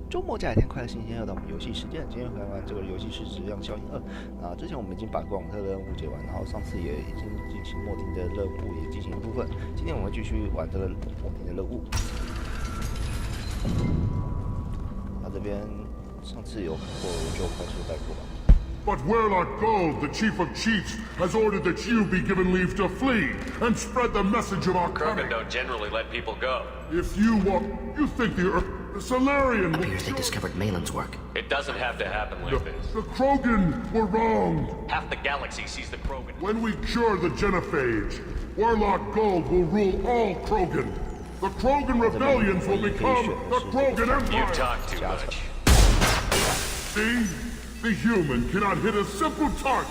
周末假一天快乐新鲜又到我们游戏时间，今天回来玩这个游戏是质量效应2。之前我们已经把广特任务解完，然后上次也已经进行莫丁的任务也进行一部分，今天我们会继续玩这个莫丁的任务。这边上次有看过，我就快速带过吧。 But Warlock Gold, the chief of chiefs, has ordered that you be given leave to flee and spread the message of our coming. Krogan don't generally let people go. If you think the Solarian appears they discovered Malin's work. It doesn't have to happen like this. The Krogan were wronged. Half the galaxy sees the Krogan. When we cure the Genophage, Warlock Gold will rule all Krogan. The Krogan rebellions will become the Krogan Empire. You talk too much. See? The human cannot hit a simple target.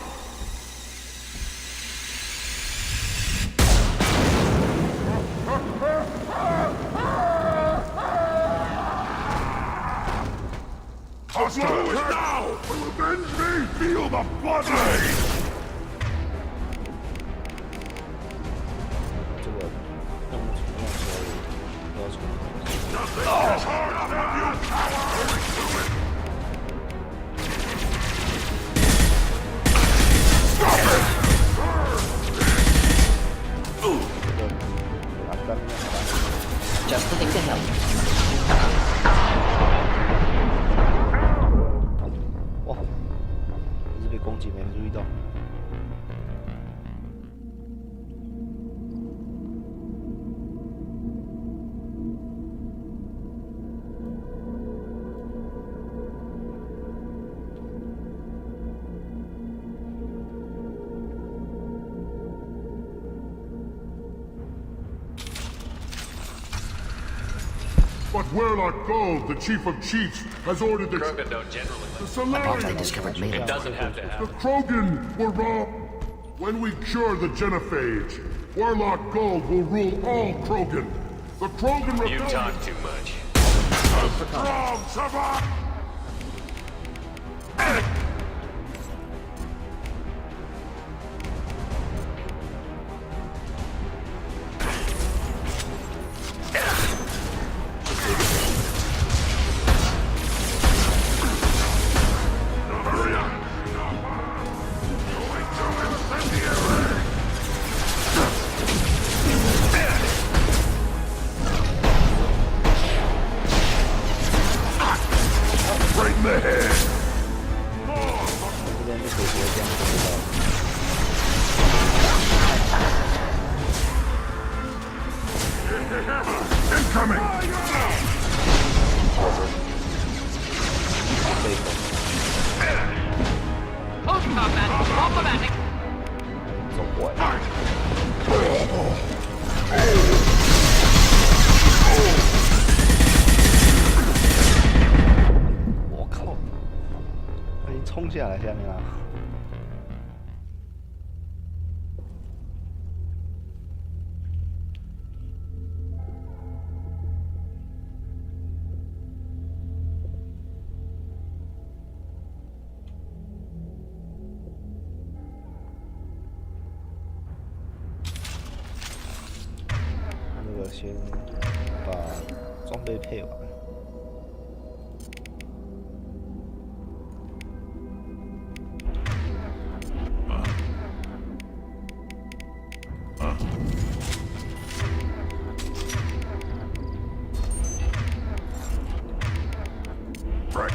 Hostile now! Revenge me! Feel the blood rain! Nothing is hard on you, coward! Just the thing to help. 哇！一直被攻击，没注意到。But Warlock Gold, the chief of chiefs, has ordered that Krogan don't generally let the Appears they Solarian, discovered Malin's It work. doesn't have to the happen. Krogan were wrong. When we cure the Genophage, Warlock Gold will rule all Krogan. The Krogan You rebellion. talk too much. Strong survive. Hurry up! Going to incendiary! Right in the head! 这边被鬼国这样不知道。 Incoming! 被攻。 Close combat, problematic. 走过来。我靠！他已经冲下来下面了。那个先把装备配完。 Right.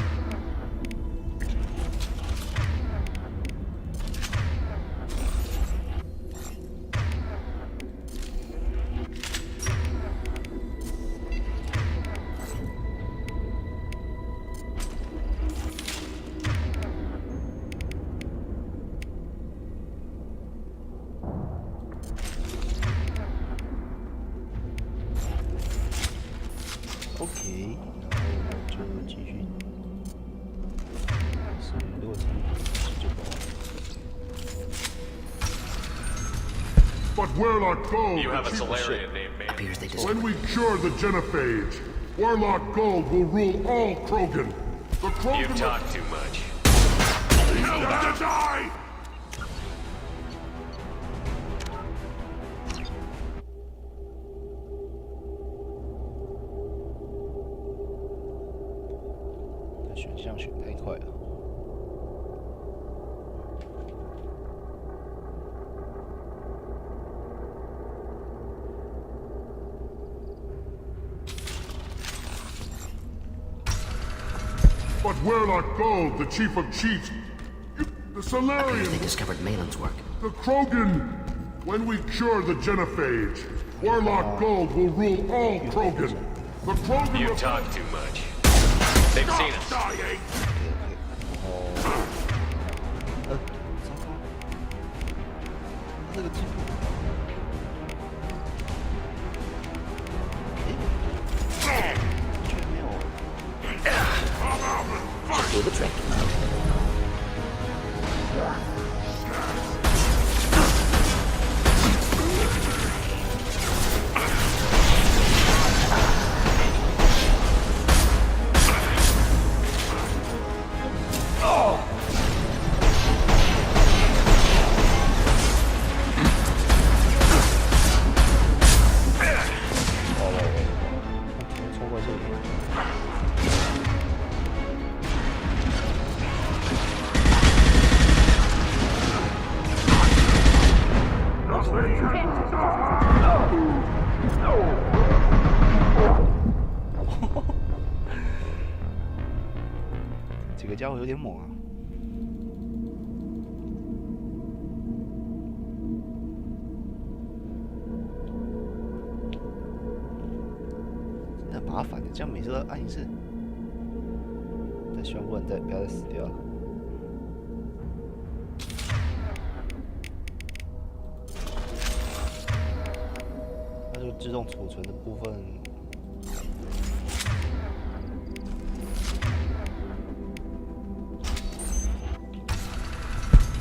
OK，然后就继续16层19包。 But Warlock Gold, You have a the chief of Solarian named Main. Appears they When discovered. we cure the Genophage, Warlock Gold will rule all Krogan. The Krogan You talk too much. Tell them to die! 选项选太快了。But Warlock Gold, the chief of chiefs, the They Solarians, discovered Malin's work. the Krogan. When we cure the genophage, Warlock Gold will rule all Krogan. The Krogan You will talk too much. They've seen us. dying. 糟糕，他这个进步，居然没有。 Do the trick.几个家伙有点猛啊！真的麻烦的，这样每次都要按一次。但希望不要再死掉了。那就自动储存的部分。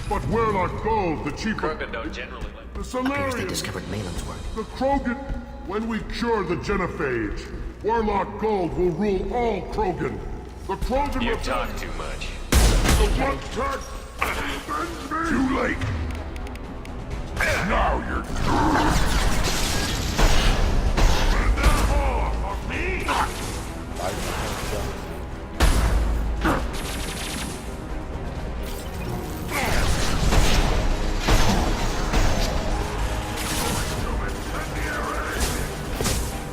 But Warlock Gold, the chief of Krogan don't generally like the Appears they Solarians, discovered Malin's work. the Krogan. When we cure the genophage, Warlock Gold will rule all Krogan. The Krogan You will talk too much. the one turn. Too late. Now you're me. 打一下这样。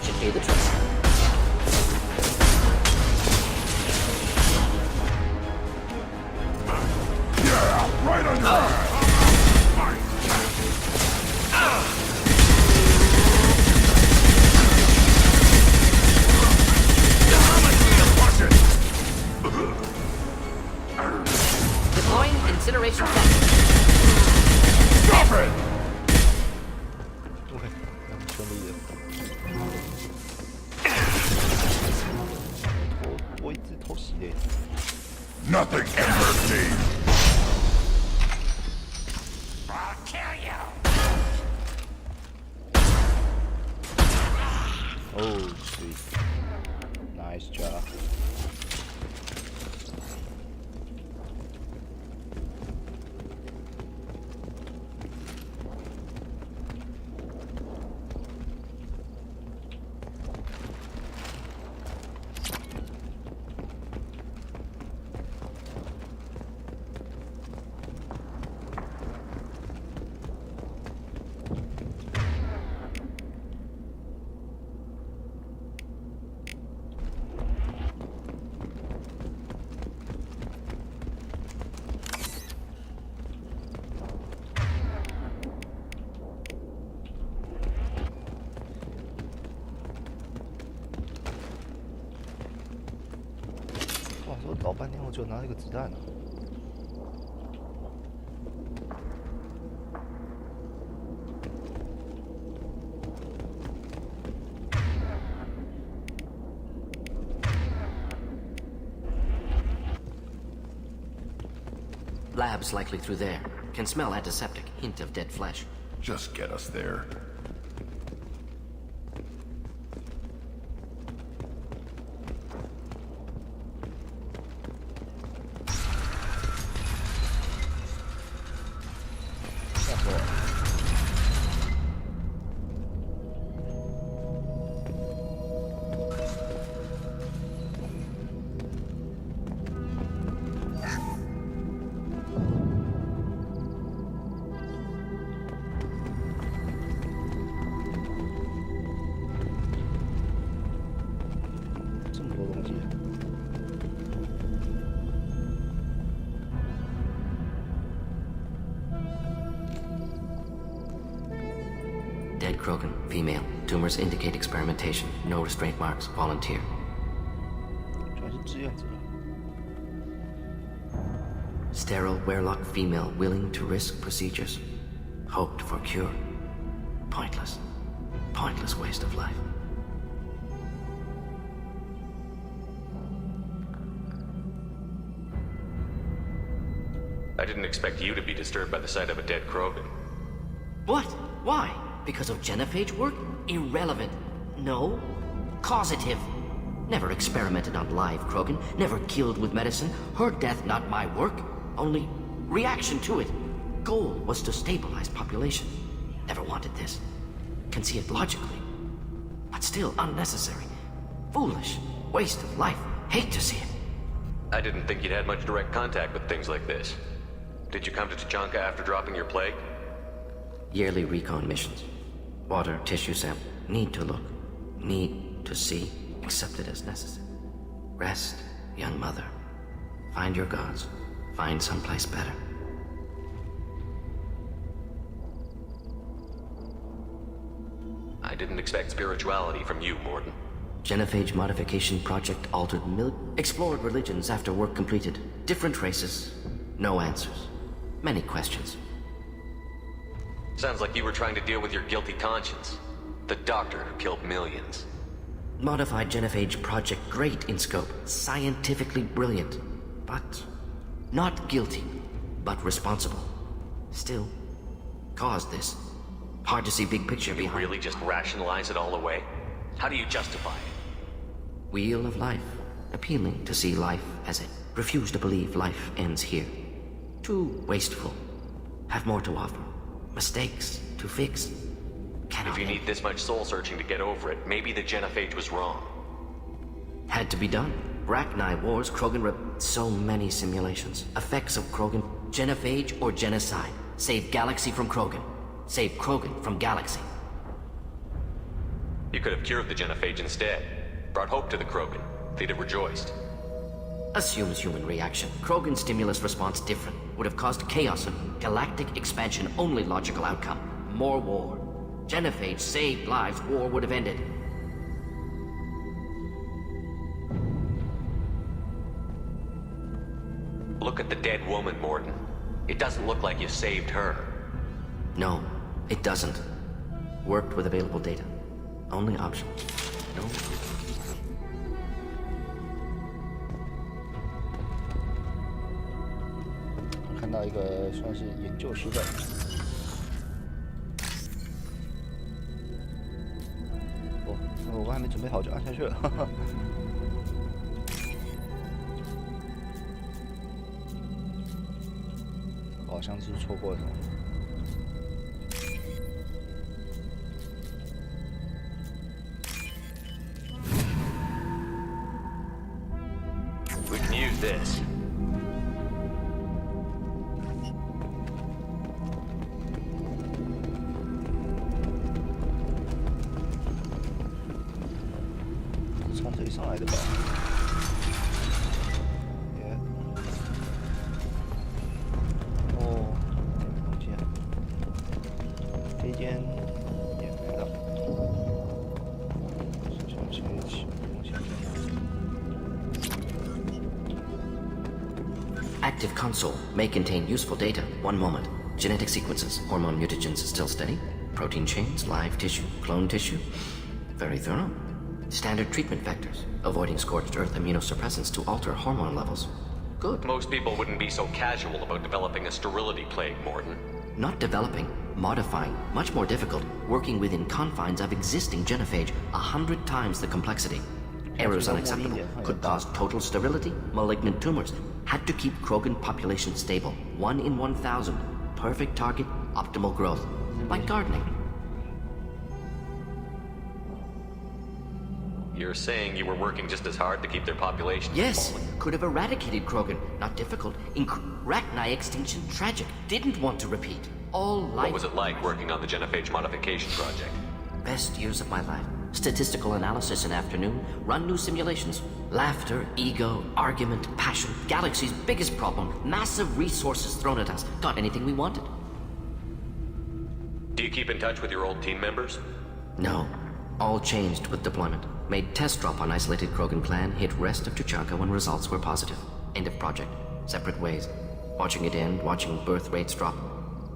Should do the trick. Yeah, right on your ass. Deploying incineration tank. Stop it! OK，蛮顺利的。我一直偷袭嘞。 Nothing can hurt me. I'll kill you. Oh, sweet. Nice job. 哇，说搞半天我就拿了一个子弹啊！ Lab's likely through there. Can smell antiseptic. Hint of dead flesh. Just get us there. Dead Krogan, female. Tumors indicate experimentation. No restraint marks. Volunteer. 全是志愿者。 Sterile Werelock female willing to risk procedures. Hoped for cure. Pointless. Pointless waste of life. I didn't expect you to be disturbed by the sight of a dead Krogan. What? Why? Because of genophage work? Irrelevant. No. Causative. Never experimented on live Krogan. Never killed with medicine. Her death not my work. Only reaction to it. Goal was to stabilize population. Never wanted this. Can see it logically. But still unnecessary. Foolish. Waste of life. Hate to see it. I didn't think you'd had much direct contact with things like this. Did you come to Tachanka after dropping your plague? Yearly recon missions. Water, tissue sample. Need to look. Need to see. Accept it as necessary. Rest, young mother. Find your gods. Find someplace better. I didn't expect spirituality from you, Morden. Genophage modification project altered explored religions after work completed. Different races. No answers. Many questions. Sounds like you were trying to deal with your guilty conscience. The doctor who killed millions. Modified genophage project great in scope. Scientifically brilliant. But not guilty. But responsible. Still. Caused this. Hard to see big picture You behind. really just rationalize it all away? How do you justify it? Wheel of life. Appealing to see life as it. Refuse to believe life ends here. Too wasteful. Have more to offer. Mistakes to fix. Cannot If you end. need this much soul-searching to get over it, maybe the genophage was wrong. Had to be done. Rachni wars, Krogan so many simulations. Effects of Krogan. Genophage or genocide. Save galaxy from Krogan. Save Krogan from galaxy. You could have cured the genophage instead. Brought hope to the Krogan. They'd have rejoiced. Assumes human reaction. Krogan stimulus response different. Would have caused chaos and galactic expansion. Only logical outcome. More war. Genophage saved lives. War would have ended. Look at the dead woman, Morden. It doesn't look like you saved her. No, it doesn't. Worked with available data. Only option. No. 看到一个算是研究书本。哦，我还没准备好就按下去了。我好像是错过了什么。 We can use this.是从这里上来的吧？耶！哦，空间，这间也没了。小切起，往前走。 Active console may contain useful data. One moment. Genetic sequences. Hormone mutagens still steady. Protein chains, live tissue, clone tissue. Very thorough. Standard treatment vectors. Avoiding scorched earth immunosuppressants to alter hormone levels. Good. Most people wouldn't be so casual about developing a sterility plague, Morden. Not developing, modifying, much more difficult. Working within confines of existing genophage. 100 times the complexity. Errors unacceptable. Could cause total sterility, malignant tumors. Had to keep Krogan population stable. 1 in 1,000. Perfect target, optimal growth. Like gardening. You're saying you were working just as hard to keep their population Yes, falling? could have eradicated Krogan. Not difficult. Rachni extinction tragic. Didn't want to repeat. All life. What was it like working on the genophage modification project? Best years of my life. Statistical analysis in afternoon. Run new simulations. Laughter, ego, argument, passion. Galaxy's biggest problem. Massive resources thrown at us. Got anything we wanted. Do you keep in touch with your old team members? No. All changed with deployment. Made test drop on isolated Krogan clan, hit rest of Tuchanka when results were positive. End of project. Separate ways. Watching it end, watching birth rates drop.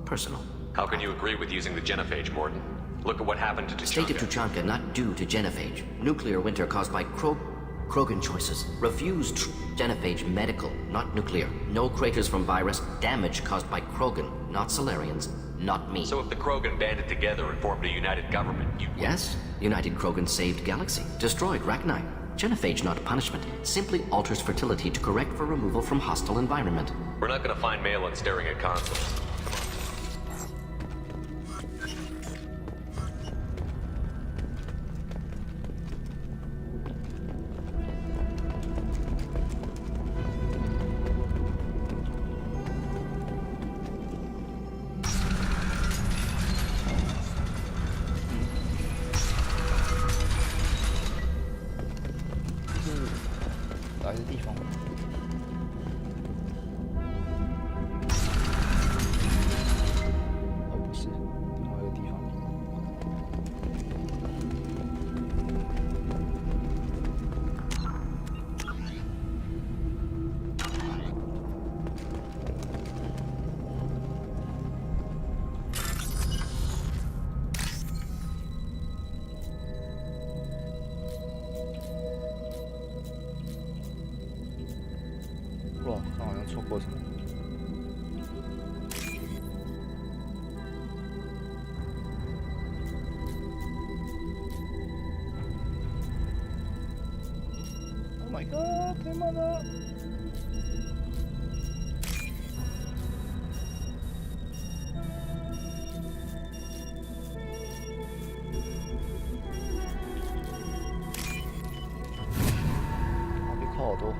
Personal. How can you agree with using the genophage, Morton? Look at what happened to Tuchanka. State of Tuchanka not due to genophage. Nuclear winter caused by Krogan choices. Refused genophage medical, not nuclear. No craters from virus. Damage caused by Krogan, not Solarians, not me. So if the Krogan banded together and formed a united government, you... Yes, United Krogan saved Galaxy. Destroyed Rachni. Genophage not punishment. Simply alters fertility to correct for removal from hostile environment. We're not gonna find Malin staring at consoles.哇，他好像错过什么。Oh my god！ 太慢了。被扣好多。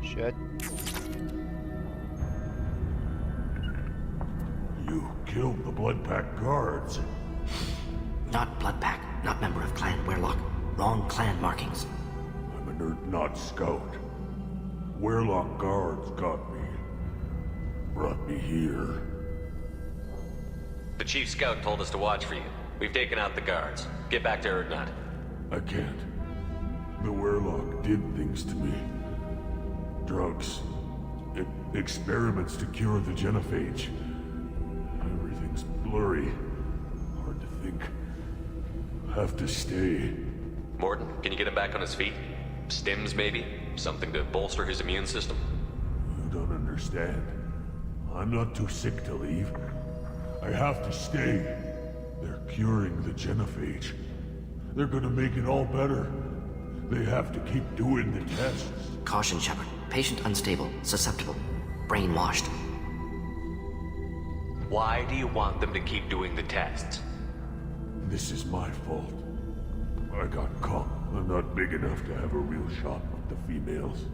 Shit！ You killed the Blood Pack guards. Not Blood Pack, not member of Clan Werlock. Wrong clan markings. I'm a nerd, not scout. Werlock guards got me. Brought me here. The chief scout told us to watch for you. We've taken out the guards. Get back to Erdnot. I can't. The Werlock did things to me. Drugs. Experiments to cure the genophage. Everything's blurry. Hard to think. Have to stay. Morton, can you get him back on his feet? Stims, maybe? Something to bolster his immune system? You don't understand. I'm not too sick to leave. I have to stay. They're curing the genophage. They're gonna make it all better. They have to keep doing the tests. Caution, Shepard. Patient unstable, susceptible, brainwashed. Why do you want them to keep doing the tests? This is my fault. I got caught. I'm not big enough to have a real shot with the females.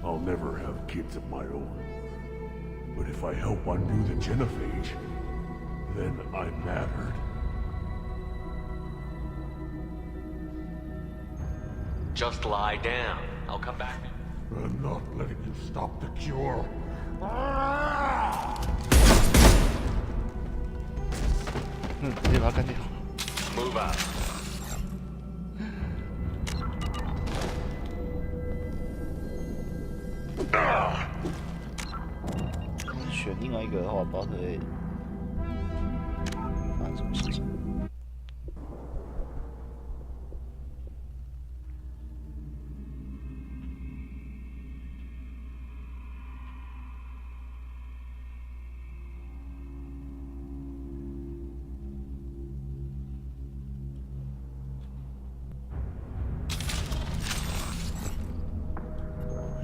I'll never have kids of my own. But if I help undo the genophage, then I mattered. Just lie down. I'll come back. I'm not letting you stop the cure. 直接把它干掉。Move out. 选另外一个的话，不知道会发生什么事情。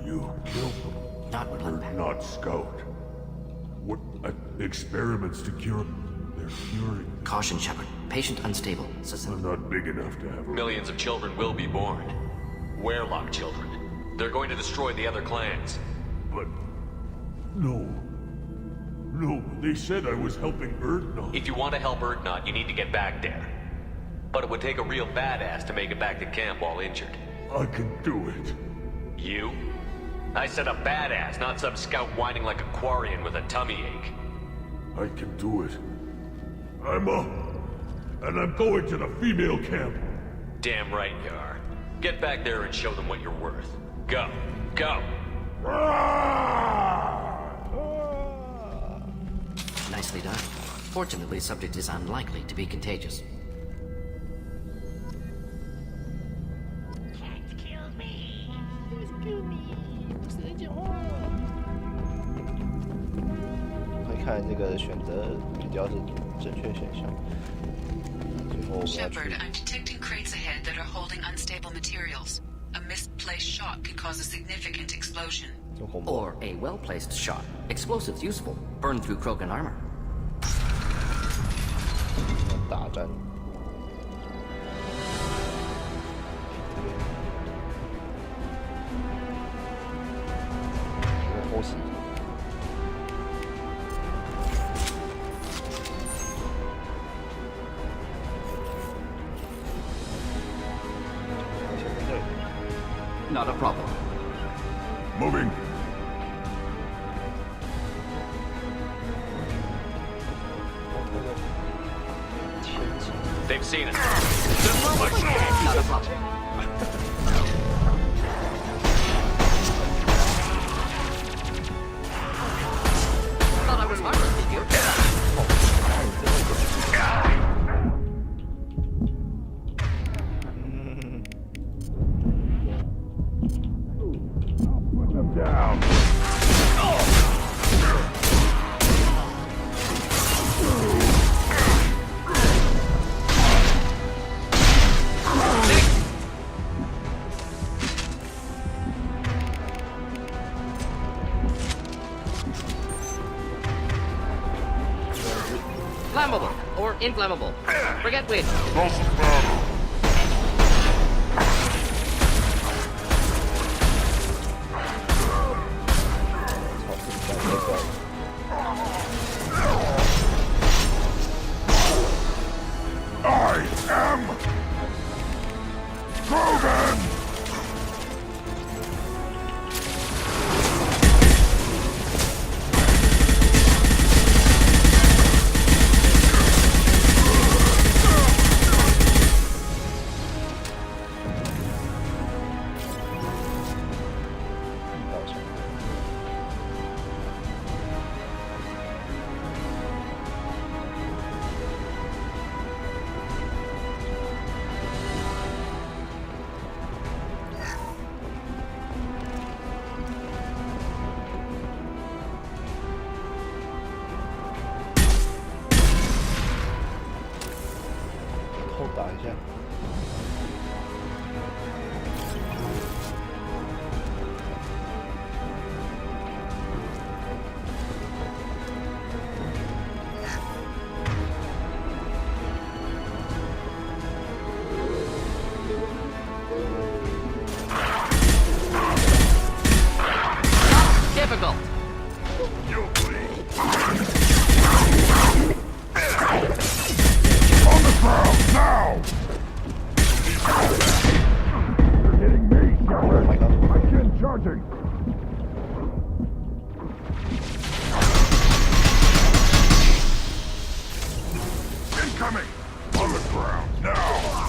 You killed them. Not But Blood you're Pack. not Scout. What experiments to cure? They're curing. Caution, Shepard. Patient unstable, I'm susceptible. not big enough to have a... Millions of children will be born. Werlock children. They're going to destroy the other clans. But... No. No, they said I was helping Erdnot. If you want to help Erdnot, you need to get back there. But it would take a real badass to make it back to camp while injured. I can do it. You? I said a badass, not some scout whining like a Quarian with a tummy ache. I can do it. I'm a and I'm going to the female camp. Damn right you are. Get back there and show them what you're worth. Go. Go! Nicely done. Fortunately, subject is unlikely to be contagious.看这个选择比较是正确选项。最后我们要去 Shepard, I'm detecting crates ahead that are holding unstable materials. A misplaced shot could cause a significant explosion. Or a well-placed shot. Explosives useful. Burn through Krogan armor. 大战。偷袭。Not a problem. Moving. They've seen us. Not a problem. Thought I was harmless, did you? Put them down. Flammable or inflammable. Forget which. Doesn't matter. I am Krogan!打一下。Difficult. You bleed. On the ground, now! You're hitting me, Shepard! Again, charging! Incoming! On the ground, now!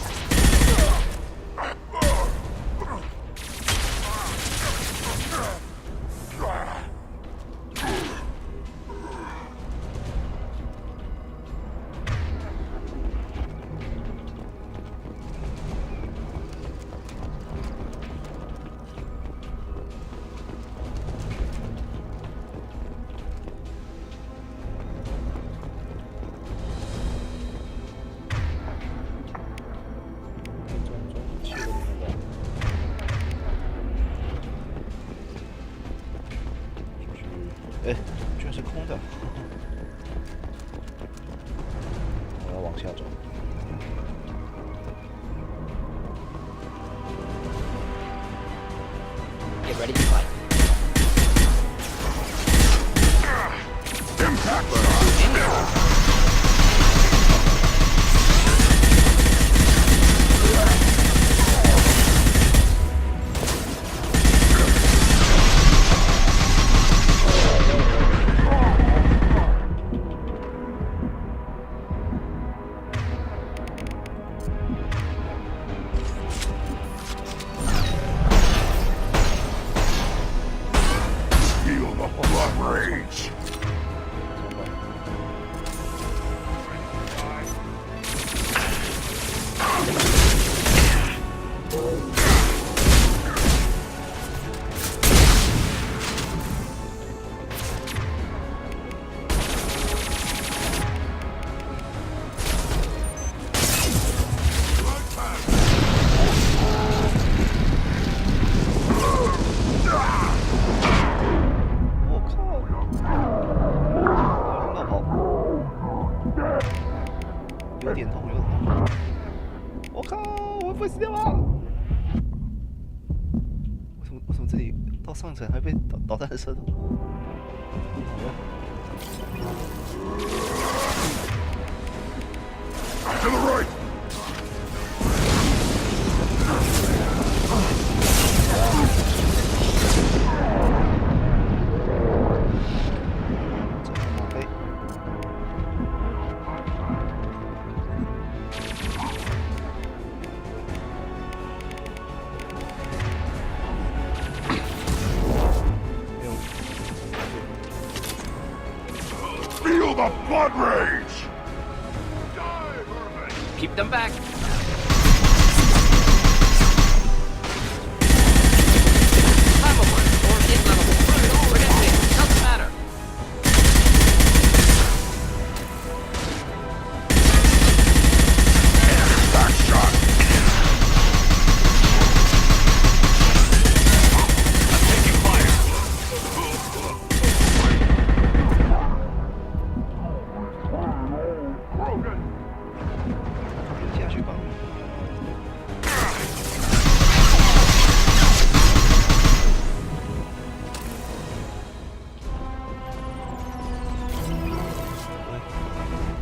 哎，居然是空的！我要往下走。Get ready to fight. the blood rage!有点痛，有点痛！我靠，我会不会死掉啊？为什么这里到上层还被导弹射到？ To the right! ！Feel the blood rage! Keep them back. Flammable or inflammable. Forget it. Doesn't matter. Back shot! I'm taking fire! 下去吧。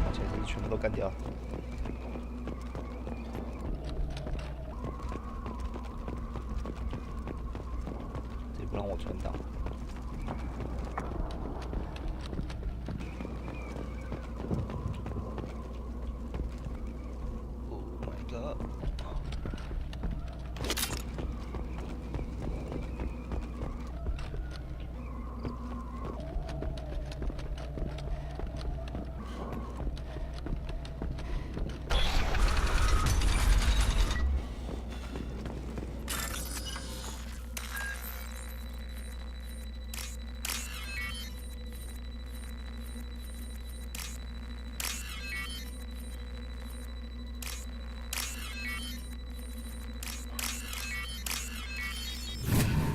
把前面全部都干掉。这不让我存档。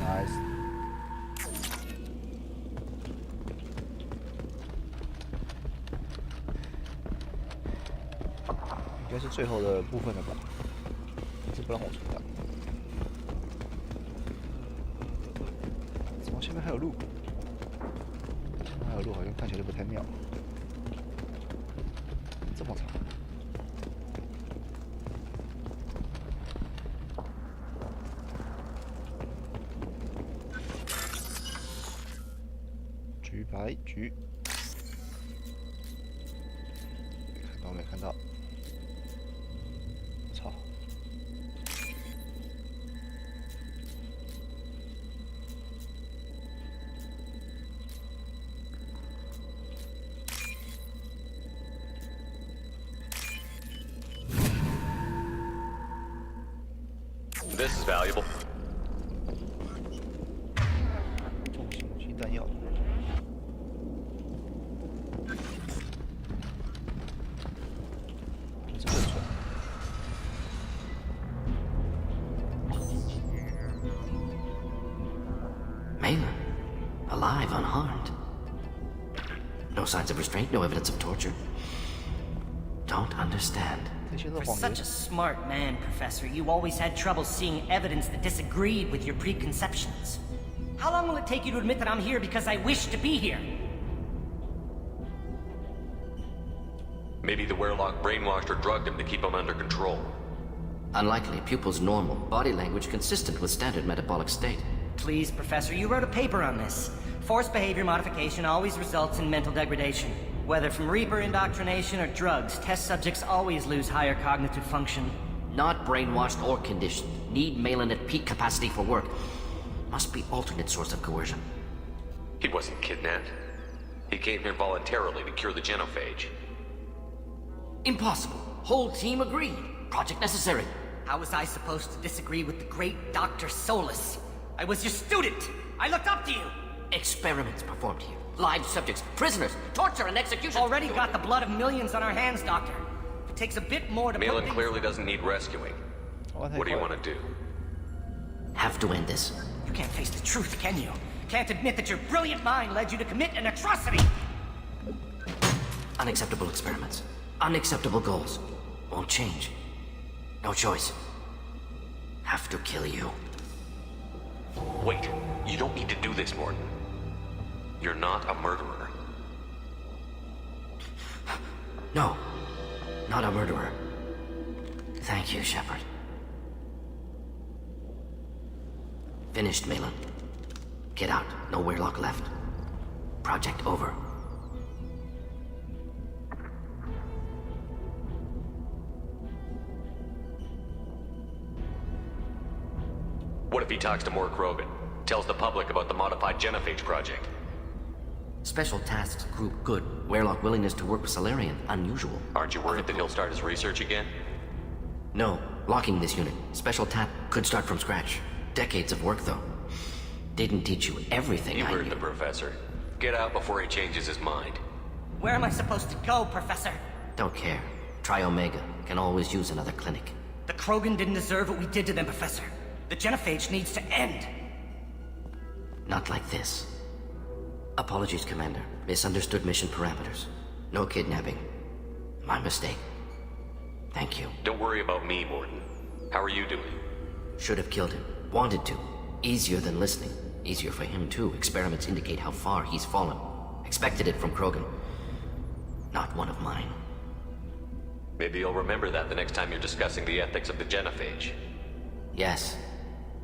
Nice。应该是最后的部分了吧？这不让我存档。怎么前面还有路？前面还有路，好像看起来不太妙。这么长。 橘白橘，看到没看到？操！ This is valuable. 重型武器弹药。 Malin, alive, unharmed. No signs of restraint, no evidence of torture. Don't understand. For such a smart man, Professor, you always had trouble seeing evidence that disagreed with your preconceptions. How long will it take you to admit that I'm here because I wish to be here? Maybe the Werelock brainwashed or drugged him to keep him under control. Unlikely. Pupil's normal. Body language consistent with standard metabolic state. Please, Professor, you wrote a paper on this. Forced behavior modification always results in mental degradation. Whether from Reaper indoctrination or drugs, test subjects always lose higher cognitive function. Not brainwashed or conditioned. Need Malin at peak capacity for work. Must be alternate source of coercion. He wasn't kidnapped. He came here voluntarily to cure the genophage. Impossible. Whole team agreed. Project necessary. How was I supposed to disagree with the great Dr. Solus? I was your student! I looked up to you! Experiments performed here. Live subjects, prisoners, torture and execution. Already got the blood of millions on our hands, Doctor. It takes a bit more to Malin clearly doesn't need rescuing. What do you want to do? Have to end this. You can't face the truth, can you? Can't admit that your brilliant mind led you to commit an atrocity! Unacceptable experiments. Unacceptable goals. Won't change. No choice. Have to kill you. Wait, you don't need to do this, Morton. You're not a murderer. No, not a murderer. Thank you, Shepard. Finished, Malin. Get out. No Weirlock left. Project over. What if he talks to more Krogan? Tells the public about the modified genophage project? Special tasks group good. Weirlock willingness to work with Salarian unusual. Aren't you worried that he'll start his research again? No, locking this unit. Special TAP could start from scratch. Decades of work, though. Didn't teach you everything You I heard knew. the professor. Get out before he changes his mind. Where am I supposed to go, Professor? Don't care. Try Omega. Can always use another clinic. The Krogan didn't deserve what we did to them, Professor. The genophage needs to end. Not like this. Apologies, Commander. Misunderstood mission parameters. No kidnapping. My mistake. Thank you. Don't worry about me, Morton. How are you doing? Should have killed him. Wanted to. Easier than listening. Easier for him, too. Experiments indicate how far he's fallen. Expected it from Krogan. Not one of mine. Maybe you'll remember that the next time you're discussing the ethics of the genophage. Yes.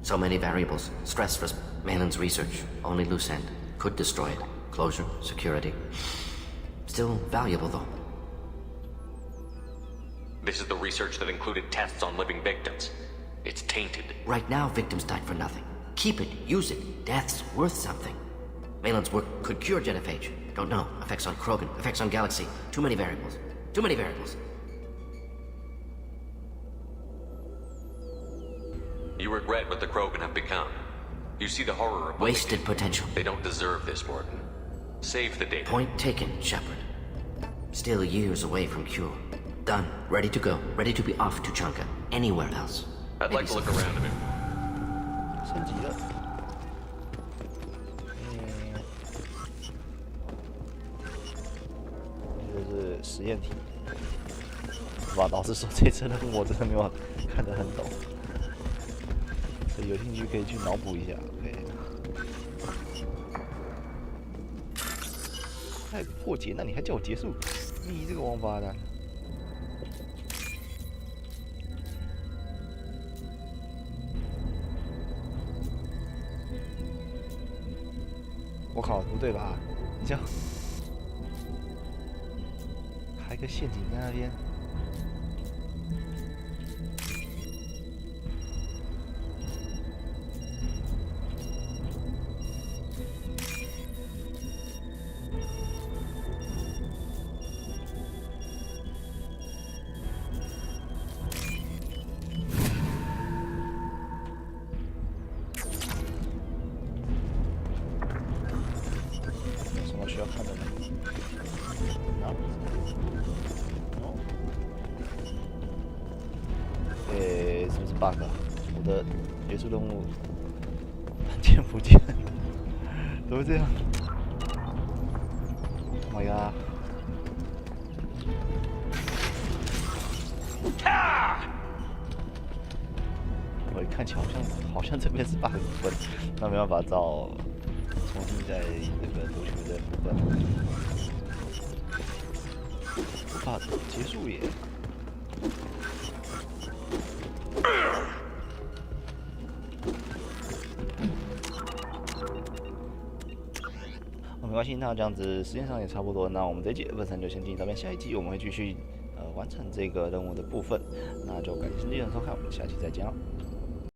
So many variables. Stress for Malin's research. Only loose end. Could destroy it. Closure, security. Still valuable, though. This is the research that included tests on living victims. It's tainted. Right now, victims died for nothing. Keep it. Use it. Death's worth something. Malin's work could cure genophage. Don't know. Effects on Krogan. Effects on Galaxy. Too many variables. Too many variables. You regret what the Krogan have become. You see the horror of what Wasted they did. potential. They don't deserve this, Morton. Save the data. Point taken, Shepard. Still years away from cure. Done. Ready to go. Ready to be off to Chanka. Anywhere else. I'd like to look around a bit. 升级了。这就是实验题。哇，老实说，这次任务我真的没有看得很懂，所以有兴趣可以去脑补一下。OK。还破解，那你还叫我结束？你这个王八蛋！我靠，不对吧？你这样开个陷阱在那边。有什么需要看的吗？啊？哦？是不是 bug 啊？我的结束任务按键不见，怎么会这样 ？Oh my god！ 我看起来好像这边是 bug 部分，那没办法照重新在这个读取的部分，无法结束耶。没关系，那这样子时间上也差不多，那我们这一集的分散就先进到这边，下一集我们会继续完成这个任务的部分，那就感谢今天的收看，我们下期再见了。